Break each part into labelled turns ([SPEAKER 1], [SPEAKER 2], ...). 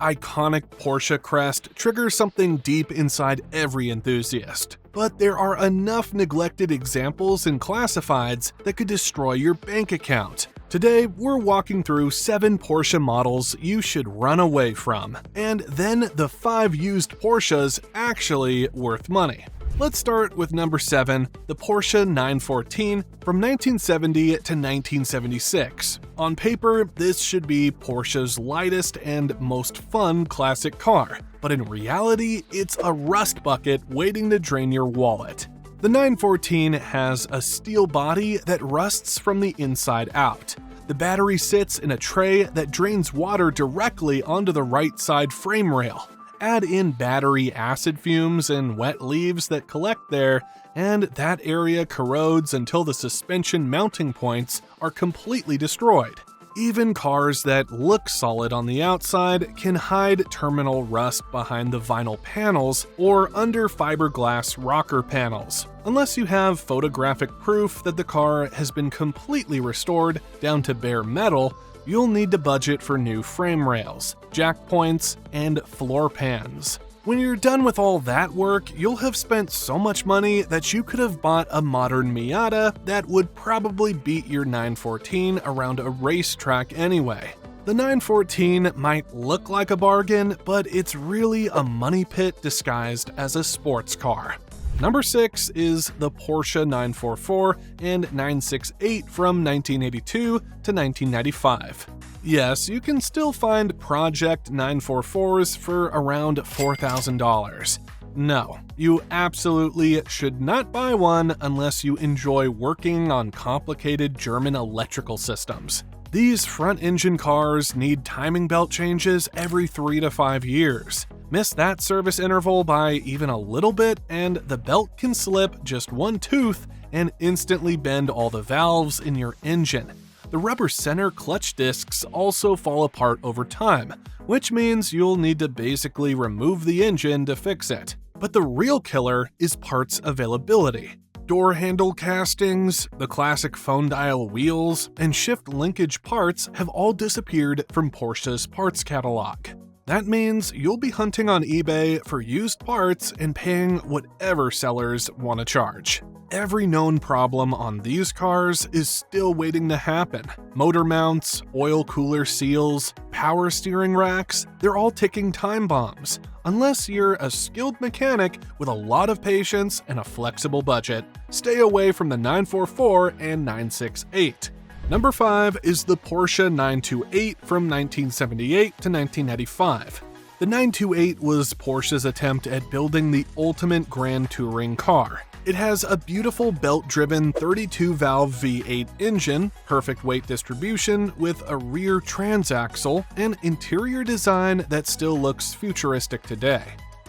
[SPEAKER 1] iconic Porsche crest triggers something deep inside every enthusiast. But there are enough neglected examples in classifieds that could destroy your bank account. Today, we're walking through 7 Porsche models you should run away from, and then the 5 used Porsches actually worth money. Let's start with number 7, the Porsche 914 from 1970 to 1976. On paper, this should be Porsche's lightest and most fun classic car, but in reality, it's a rust bucket waiting to drain your wallet. The 914 has a steel body that rusts from the inside out. The battery sits in a tray that drains water directly onto the right side frame rail. Add in battery acid fumes and wet leaves that collect there, and that area corrodes until the suspension mounting points are completely destroyed. Even cars that look solid on the outside can hide terminal rust behind the vinyl panels or under fiberglass rocker panels. Unless you have photographic proof that the car has been completely restored down to bare metal, you'll need to budget for new frame rails, jack points, and floor pans. When you're done with all that work, you'll have spent so much money that you could have bought a modern Miata that would probably beat your 914 around a racetrack anyway. The 914 might look like a bargain, but it's really a money pit disguised as a sports car. Number 6 is the Porsche 944 and 968 from 1982 to 1995. Yes, you can still find Project 944s for around $4,000. No, you absolutely should not buy one unless you enjoy working on complicated German electrical systems. These front-engine cars need timing belt changes every 3 to 5 years. Miss that service interval by even a little bit, and the belt can slip just one tooth and instantly bend all the valves in your engine. The rubber center clutch discs also fall apart over time, which means you'll need to basically remove the engine to fix it. But the real killer is parts availability. Door handle castings, the classic phone dial wheels, and shift linkage parts have all disappeared from Porsche's parts catalog. That means you'll be hunting on eBay for used parts and paying whatever sellers want to charge. Every known problem on these cars is still waiting to happen. Motor mounts, oil cooler seals, power steering racks, they're all ticking time bombs. Unless you're a skilled mechanic with a lot of patience and a flexible budget, stay away from the 944 and 968. Number 5 is the Porsche 928 from 1978 to 1995. The 928 was Porsche's attempt at building the ultimate grand touring car. It has a beautiful belt-driven 32-valve V8 engine, perfect weight distribution with a rear transaxle, and interior design that still looks futuristic today.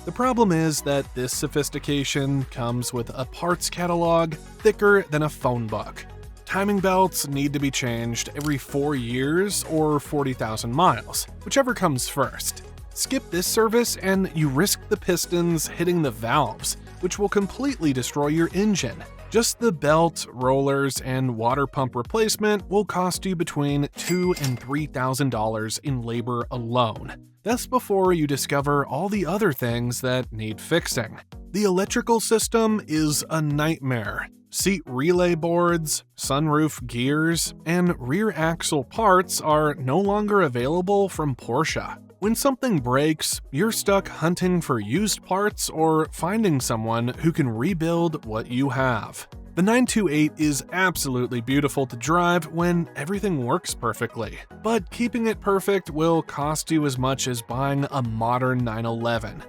[SPEAKER 1] The problem is that this sophistication comes with a parts catalog thicker than a phone book. Timing belts need to be changed every 4 years or 40,000 miles, whichever comes first. Skip this service and you risk the pistons hitting the valves, which will completely destroy your engine. Just the belt, rollers, and water pump replacement will cost you between $2,000 and $3,000 in labor alone. That's before you discover all the other things that need fixing. The electrical system is a nightmare. Seat relay boards, sunroof gears, and rear axle parts are no longer available from Porsche. When something breaks, you're stuck hunting for used parts or finding someone who can rebuild what you have. The 928 is absolutely beautiful to drive when everything works perfectly, but keeping it perfect will cost you as much as buying a modern 911.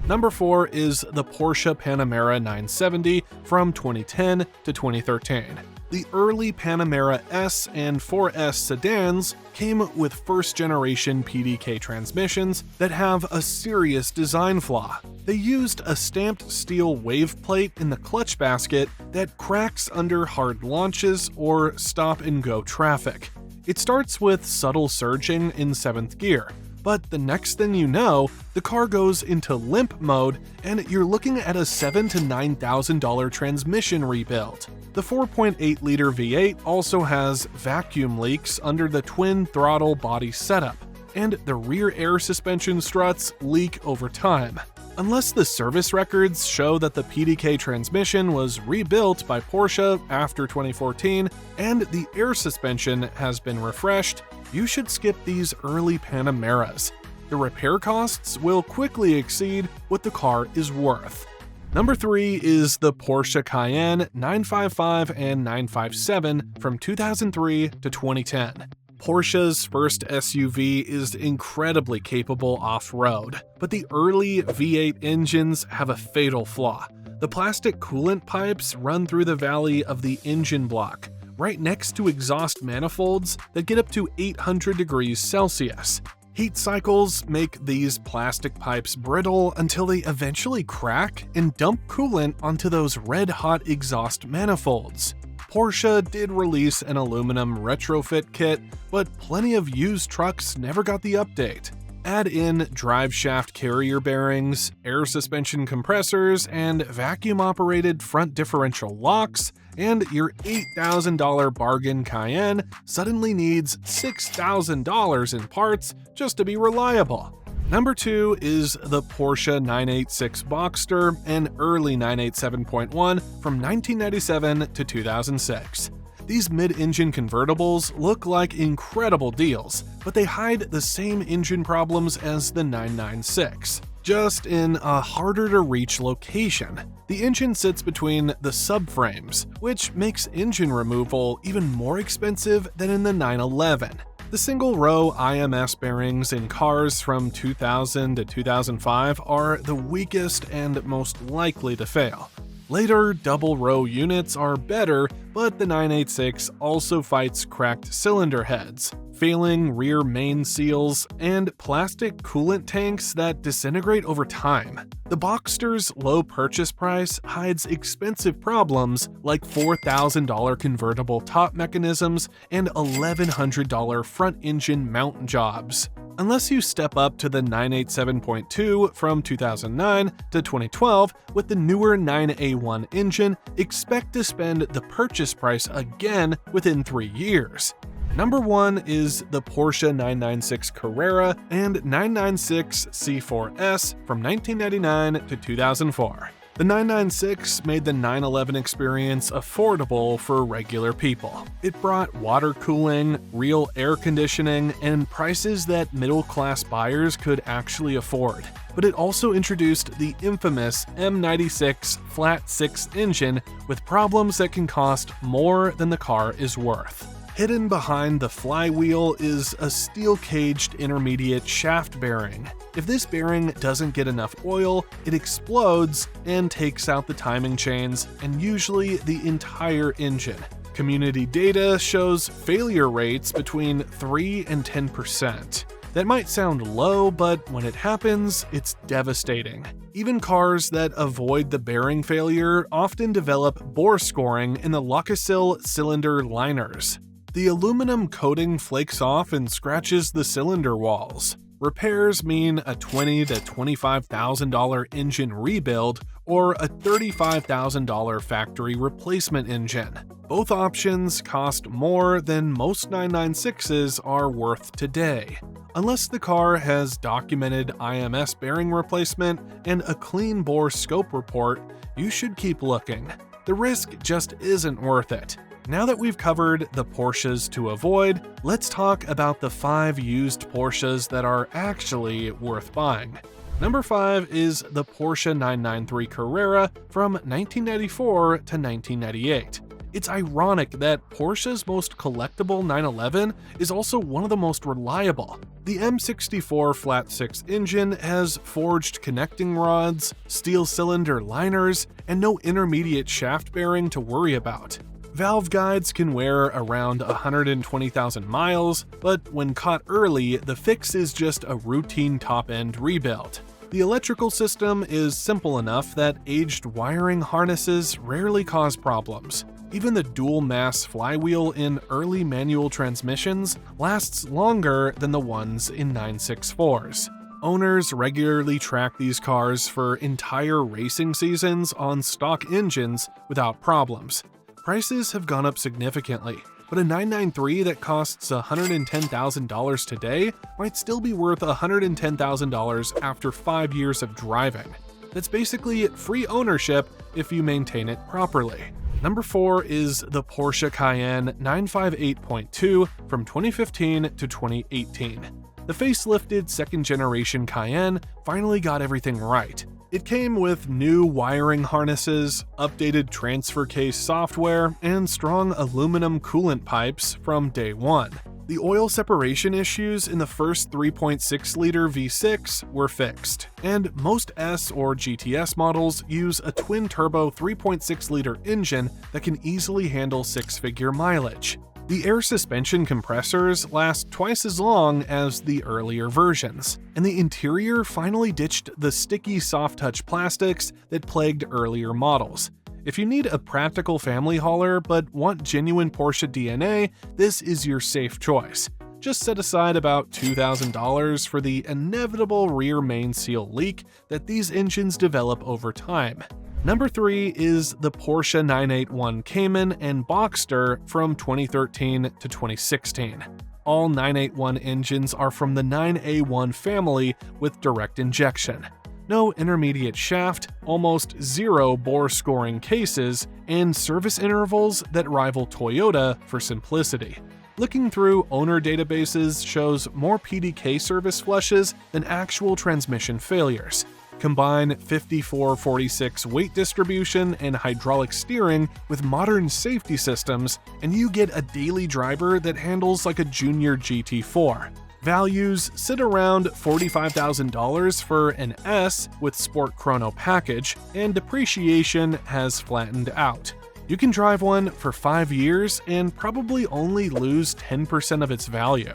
[SPEAKER 1] Number 4 is the Porsche Panamera 970 from 2010 to 2013. The early Panamera S and 4S sedans came with first-generation PDK transmissions that have a serious design flaw. They used a stamped steel wave plate in the clutch basket that cracks under hard launches or stop-and-go traffic. It starts with subtle surging in 7th gear, but the next thing you know, the car goes into limp mode and you're looking at a $7,000 to $9,000 transmission rebuild. The 4.8-liter V8 also has vacuum leaks under the twin throttle body setup. and the rear air suspension struts leak over time. Unless the service records show that the PDK transmission was rebuilt by Porsche after 2014 and the air suspension has been refreshed, you should skip these early Panameras. The repair costs will quickly exceed what the car is worth. Number 3 is the Porsche Cayenne 955 and 957 from 2003 to 2010. Porsche's first SUV is incredibly capable off-road, but the early V8 engines have a fatal flaw. The plastic coolant pipes run through the valley of the engine block, right next to exhaust manifolds that get up to 800 degrees Celsius. Heat cycles make these plastic pipes brittle until they eventually crack and dump coolant onto those red-hot exhaust manifolds. Porsche did release an aluminum retrofit kit, but plenty of used trucks never got the update. Add in drive shaft carrier bearings, air suspension compressors, and vacuum-operated front differential locks, and your $8,000 bargain Cayenne suddenly needs $6,000 in parts just to be reliable. Number 2 is the Porsche 986 Boxster, an early 987.1 from 1997 to 2006. These mid-engine convertibles look like incredible deals, but they hide the same engine problems as the 996, just in a harder-to-reach location. The engine sits between the subframes, which makes engine removal even more expensive than in the 911. The single-row IMS bearings in cars from 2000 to 2005 are the weakest and most likely to fail. Later double-row units are better, but the 986 also fights cracked cylinder heads, failing rear main seals, and plastic coolant tanks that disintegrate over time. The Boxster's low purchase price hides expensive problems like $4,000 convertible top mechanisms and $1,100 front engine mount jobs. Unless you step up to the 987.2 from 2009 to 2012 with the newer 9A1 engine, expect to spend the purchase price again within 3 years. Number 1 is the Porsche 996 Carrera and 996 C4S from 1999 to 2004. The 996 made the 911 experience affordable for regular people. It brought water cooling, real air conditioning, and prices that middle-class buyers could actually afford. But it also introduced the infamous M96 flat-six engine with problems that can cost more than the car is worth. Hidden behind the flywheel is a steel-caged intermediate shaft bearing. If this bearing doesn't get enough oil, it explodes and takes out the timing chains and usually the entire engine. Community data shows failure rates between 3 and 10%. That might sound low, but when it happens, it's devastating. Even cars that avoid the bearing failure often develop bore scoring in the Locasil cylinder liners. The aluminum coating flakes off and scratches the cylinder walls. Repairs mean a $20,000 to $25,000 engine rebuild or a $35,000 factory replacement engine. Both options cost more than most 996s are worth today. Unless the car has documented IMS bearing replacement and a clean bore scope report, you should keep looking. The risk just isn't worth it. Now that we've covered the Porsches to avoid, let's talk about the 5 used Porsches that are actually worth buying. Number 5 is the Porsche 993 Carrera from 1994 to 1998. It's ironic that Porsche's most collectible 911 is also one of the most reliable. The M64 flat-six engine has forged connecting rods, steel cylinder liners, and no intermediate shaft bearing to worry about. Valve guides can wear around 120,000 miles, but when caught early, the fix is just a routine top-end rebuild. The electrical system is simple enough that aged wiring harnesses rarely cause problems. Even the dual-mass flywheel in early manual transmissions lasts longer than the ones in 964s. Owners regularly track these cars for entire racing seasons on stock engines without problems. Prices have gone up significantly, but a 993 that costs $110,000 today might still be worth $110,000 after 5 years of driving. That's basically free ownership if you maintain it properly. Number 4 is the Porsche Cayenne 958.2 from 2015 to 2018. The facelifted second-generation Cayenne finally got everything right. It came with new wiring harnesses, updated transfer case software, and strong aluminum coolant pipes from day one. The oil separation issues in the first 3.6-liter V6 were fixed, and most S or GTS models use a twin-turbo 3.6-liter engine that can easily handle six-figure mileage. The air suspension compressors last twice as long as the earlier versions, and the interior finally ditched the sticky soft-touch plastics that plagued earlier models. If you need a practical family hauler but want genuine Porsche DNA, this is your safe choice. Just set aside about $2,000 for the inevitable rear main seal leak that these engines develop over time. Number 3 is the Porsche 981 Cayman and Boxster from 2013 to 2016. All 981 engines are from the 9A1 family with direct injection. No intermediate shaft, almost zero bore scoring cases, and service intervals that rival Toyota for simplicity. Looking through owner databases shows more PDK service flushes than actual transmission failures. Combine 54-46 weight distribution and hydraulic steering with modern safety systems, and you get a daily driver that handles like a junior GT4. Values sit around $45,000 for an S with Sport Chrono package, and depreciation has flattened out. You can drive one for 5 years and probably only lose 10% of its value.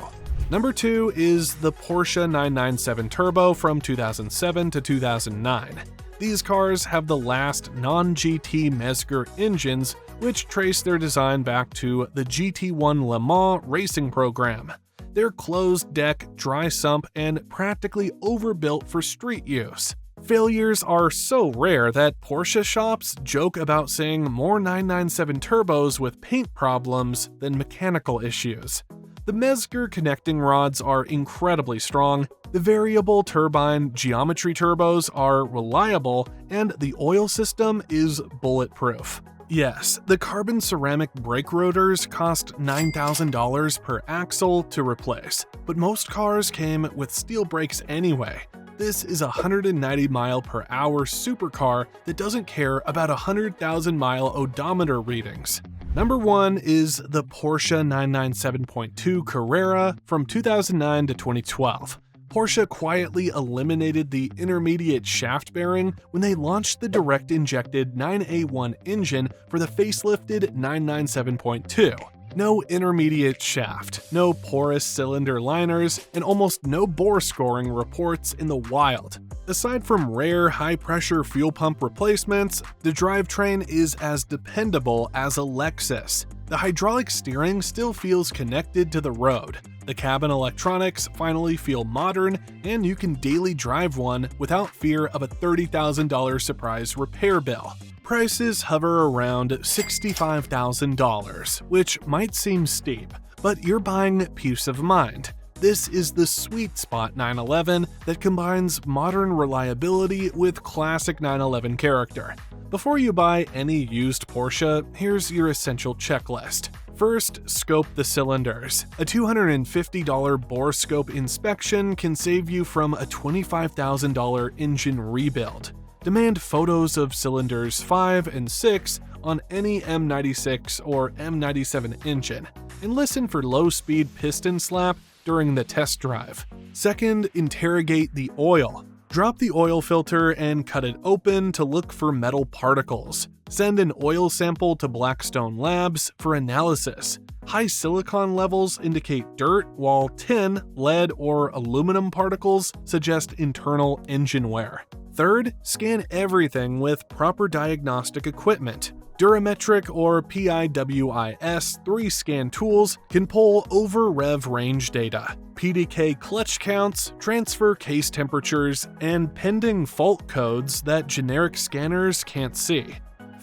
[SPEAKER 1] Number 2 is the Porsche 997 Turbo from 2007 to 2009. These cars have the last non-GT Mezger engines, which trace their design back to the GT1 Le Mans racing program. They're closed-deck, dry sump, and practically overbuilt for street use. Failures are so rare that Porsche shops joke about seeing more 997 turbos with paint problems than mechanical issues. The Mezger connecting rods are incredibly strong, the variable turbine geometry turbos are reliable, and the oil system is bulletproof. Yes, the carbon ceramic brake rotors cost $9,000 per axle to replace, but most cars came with steel brakes anyway. This is a 190-mile-per-hour supercar that doesn't care about 100,000-mile odometer readings. Number 1 is the Porsche 997.2 Carrera from 2009 to 2012. Porsche quietly eliminated the intermediate shaft bearing when they launched the direct-injected 9A1 engine for the facelifted 997.2. No intermediate shaft, no porous cylinder liners, and almost no bore scoring reports in the wild. Aside from rare high-pressure fuel pump replacements, the drivetrain is as dependable as a Lexus. The hydraulic steering still feels connected to the road. The cabin electronics finally feel modern, and you can daily drive one without fear of a $30,000 surprise repair bill. Prices hover around $65,000, which might seem steep, but you're buying peace of mind. This is the sweet spot 911 that combines modern reliability with classic 911 character. Before you buy any used Porsche, here's your essential checklist. First, scope the cylinders. A $250 bore scope inspection can save you from a $25,000 engine rebuild. Demand photos of cylinders 5 and 6 on any M96 or M97 engine, and listen for low-speed piston slap during the test drive. Second, interrogate the oil. Drop the oil filter and cut it open to look for metal particles. Send an oil sample to Blackstone Labs for analysis. High silicon levels indicate dirt, while tin, lead, or aluminum particles suggest internal engine wear. Third, scan everything with proper diagnostic equipment. Durametric or PIWIS 3-scan tools can pull over-rev range data, PDK clutch counts, transfer case temperatures, and pending fault codes that generic scanners can't see.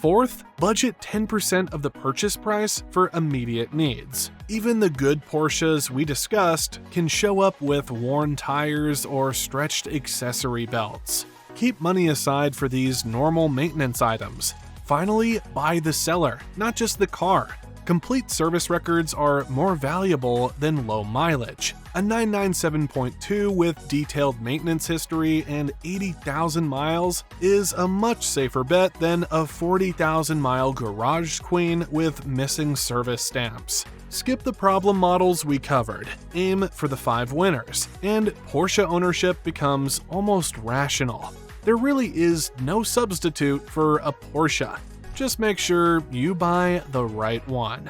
[SPEAKER 1] Fourth, budget 10% of the purchase price for immediate needs. Even the good Porsches we discussed can show up with worn tires or stretched accessory belts. Keep money aside for these normal maintenance items. Finally, buy the seller, not just the car. Complete service records are more valuable than low mileage. A 997.2 with detailed maintenance history and 80,000 miles is a much safer bet than a 40,000-mile garage queen with missing service stamps. Skip the problem models we covered, aim for the 5 winners, and Porsche ownership becomes almost rational. There really is no substitute for a Porsche. Just make sure you buy the right one.